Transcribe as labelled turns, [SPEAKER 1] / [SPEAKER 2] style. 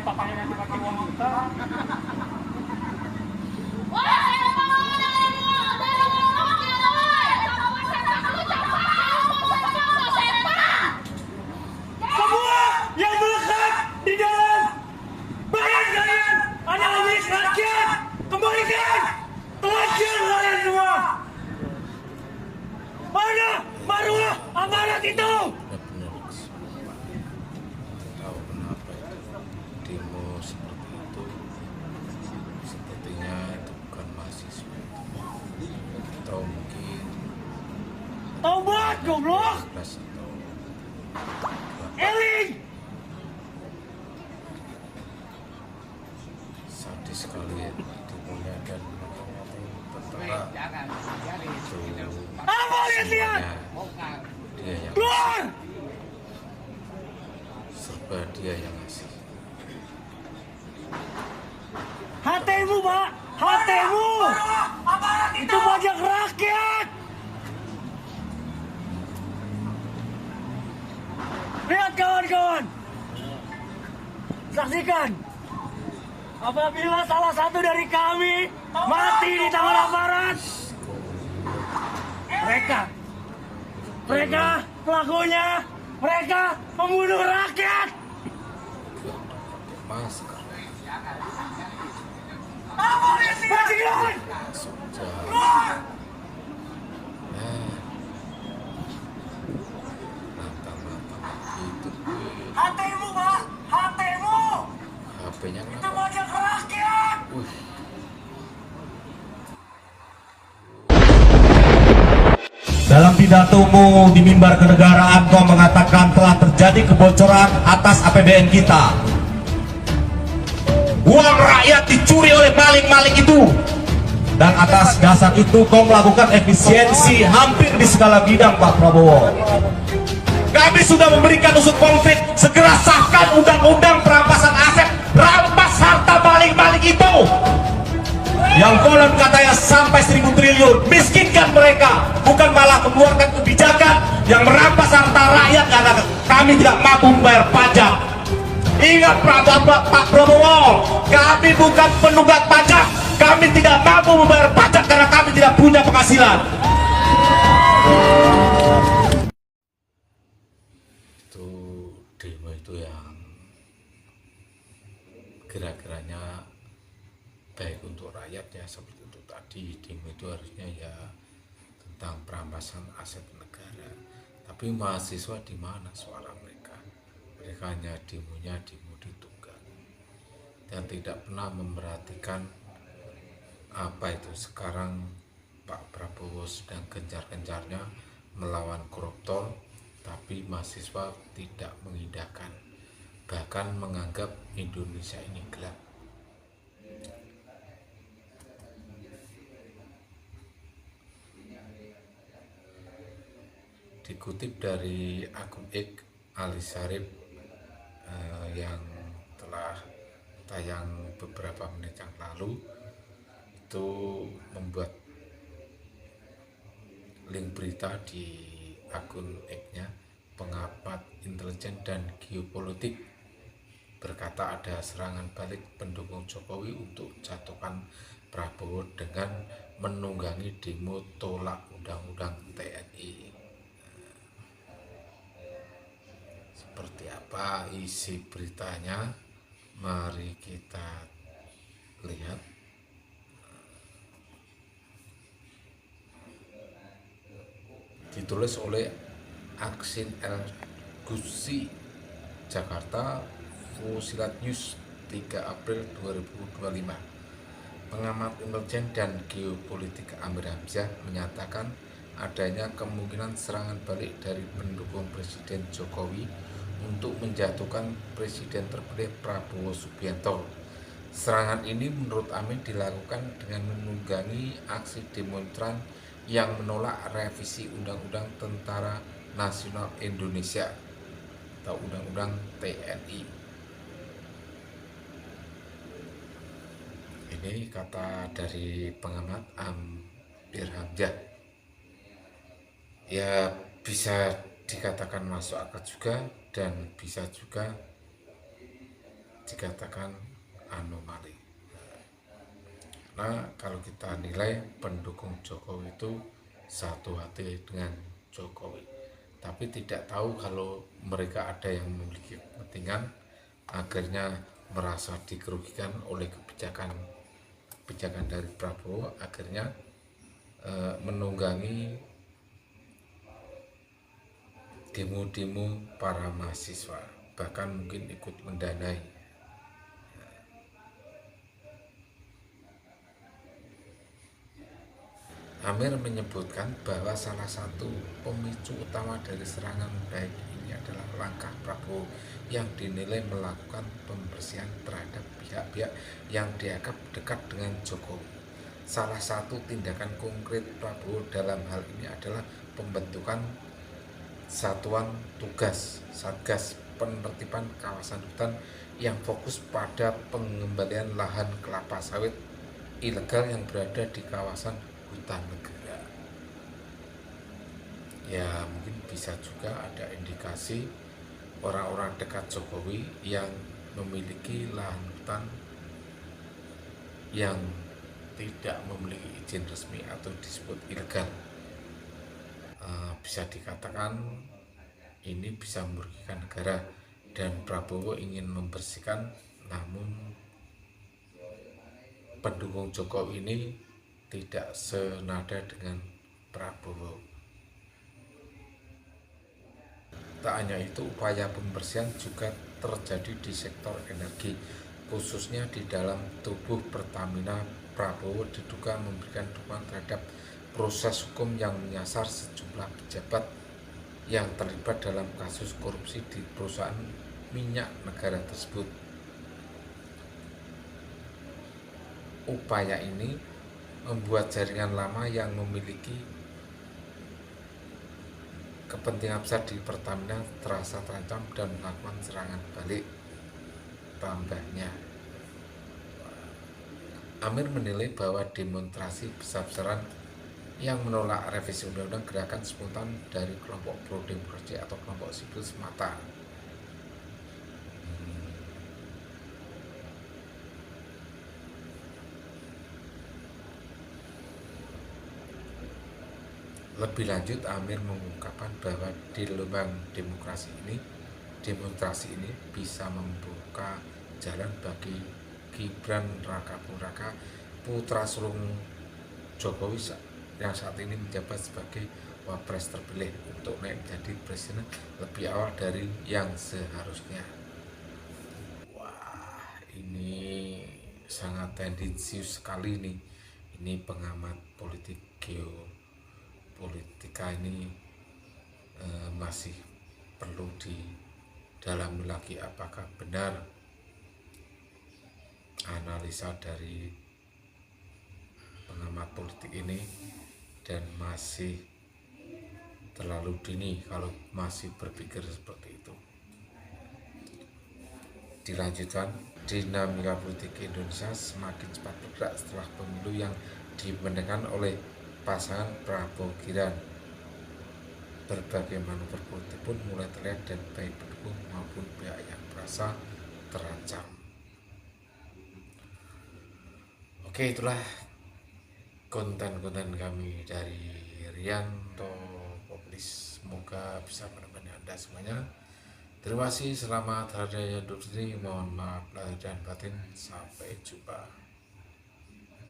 [SPEAKER 1] pakainya nanti pakai uang kita. Semua yang melekat di dalam badan kalian adalah milik rakyat. Kembalikan pelajar kalian semua. Mana maruah amanat itu?
[SPEAKER 2] Tahu kenapa itu demo seperti itu? Sepertinya itu bukan mahasiswa, atau mungkin
[SPEAKER 1] Taubat goblok.
[SPEAKER 2] kelas atau
[SPEAKER 1] Eling.
[SPEAKER 2] sadis sekali ya demonya dan tentara itu.
[SPEAKER 1] Apa lihat-lihat?
[SPEAKER 2] Semuanya dia yang
[SPEAKER 1] Keluar.
[SPEAKER 2] serba dia yang ngasih.
[SPEAKER 1] HTmu, Pak. HTmu. Itu pajak rakyat. Lihat kawan-kawan. Saksikan. Apabila salah satu dari kami mati di tangan aparat, mereka pelakunya, mereka membunuh rakyat.
[SPEAKER 2] Masker
[SPEAKER 1] Bajingan!
[SPEAKER 2] sudah lantang-lantang gitu.
[SPEAKER 1] HTmu, Pak. HTmu.
[SPEAKER 2] HP-nya
[SPEAKER 1] Itu
[SPEAKER 2] kenapa?
[SPEAKER 1] pajak rakyat.
[SPEAKER 3] Dalam pidatomu di mimbar kenegaraan kau mengatakan telah terjadi kebocoran atas APBN kita. Uang rakyat dicuri oleh maling-maling itu. Dan atas dasar itu kau melakukan efisiensi hampir di segala bidang, Pak Prabowo. Kami sudah memberikan usut konkret, segera sahkan undang-undang perampasan aset, rampas harta maling-maling itu. Yang konon katanya sampai 1.000 triliun, miskinkan mereka, bukan malah mengeluarkan kebijakan yang merampas harta rakyat karena kami tidak mampu membayar pajak. Ingat Pak Prabowo, kami bukan penunggak pajak, kami tidak mampu membayar pajak karena kami tidak punya penghasilan.
[SPEAKER 2] Itu demo itu yang kira-kiranya baik untuk rakyat ya, seperti itu tadi. Demo itu harusnya ya tentang perampasan aset negara, tapi mahasiswa di mana suara mereka? Mereka hanya demonya demo ditunggang dan tidak pernah memperhatikan apa itu sekarang Pak Prabowo sedang gencar-gencarnya melawan koruptor, tapi mahasiswa tidak mengindahkan, bahkan menganggap Indonesia ini gelap. Dikutip dari akun X Ali Syarif yang telah tayang beberapa menit yang lalu, itu membuat link berita di akun X-nya, pengamat intelijen dan geopolitik berkata ada serangan balik pendukung Jokowi untuk jatuhkan Prabowo dengan menunggangi demo tolak undang-undang TNI. Seperti apa isi beritanya? Mari kita lihat. Ditulis oleh Aksin El Gusi, Jakarta, Fusilat News, 3 April 2025. Pengamat intelijen dan geopolitik Amir Hamzah menyatakan adanya kemungkinan serangan balik dari pendukung Presiden Jokowi untuk menjatuhkan Presiden terpilih Prabowo Subianto. Serangan ini menurut Amin dilakukan dengan menunggangi aksi demonstran yang menolak revisi Undang-Undang Tentara Nasional Indonesia atau Undang-Undang TNI. Ini kata dari pengamat Amir Hamzah. Ya, bisa dikatakan masuk akal juga dan bisa juga dikatakan anomali. Nah, kalau kita nilai pendukung Jokowi itu satu hati dengan Jokowi, tapi tidak tahu kalau mereka ada yang memiliki kepentingan, akhirnya merasa dikerugikan oleh kebijakan dari Prabowo, akhirnya menunggangi demo-demo para mahasiswa, bahkan mungkin ikut mendanai. Amir menyebutkan bahwa salah satu pemicu utama dari serangan baik ini adalah langkah Prabowo yang dinilai melakukan pembersihan terhadap pihak-pihak yang dianggap dekat dengan Jokowi. Salah satu tindakan konkret Prabowo dalam hal ini adalah pembentukan satuan tugas Satgas Penertiban Kawasan Hutan yang fokus pada pengembalian lahan kelapa sawit ilegal yang berada di kawasan hutan negara. Ya, mungkin bisa juga ada indikasi orang-orang dekat Jokowi yang memiliki lahan hutan yang tidak memiliki izin resmi atau disebut ilegal. Bisa dikatakan ini bisa merugikan negara, dan Prabowo ingin membersihkan, namun pendukung Jokowi ini tidak senada dengan Prabowo. Tak hanya itu, upaya pembersihan juga terjadi di sektor energi, khususnya di dalam tubuh Pertamina. Prabowo diduga memberikan dukungan terhadap proses hukum yang menyasar sejumlah pejabat yang terlibat dalam kasus korupsi di perusahaan minyak negara tersebut. Upaya ini membuat jaringan lama yang memiliki kepentingan besar di Pertamina terasa terancam dan melakukan serangan balik, tambahnya. Amir menilai bahwa demonstrasi besar-besaran yang menolak revisi undang-undang gerakan spontan dari kelompok pro demokrasi atau kelompok sipil semata. Lebih lanjut, Amir mengungkapkan bahwa di lubang demonstrasi ini bisa membuka jalan bagi Gibran Rakabuming Raka, putra sulung Jokowi yang saat ini menjabat sebagai wapres terpilih, untuk naik jadi presiden lebih awal dari yang seharusnya. Wah, ini sangat tendensius sekali nih. Ini pengamat politik geopolitika ini masih perlu didalami lagi apakah benar analisa dari pengamat politik ini, dan masih terlalu dini kalau masih berpikir seperti itu. Dilanjutkan, dinamika politik Indonesia semakin cepat bergerak setelah pemilu yang dimenangkan oleh pasangan Prabowo Gibran. Berbagai manuver politik pun mulai terlihat, dan baik pendukung maupun pihak yang merasa terancam. Oke, itulah konten-konten kami dari Rianto Populis. Semoga bisa menemani Anda semuanya. Terima kasih, selamat hari raya Idul Fitri. Mohon maaf lahir dan batin. Sampai jumpa.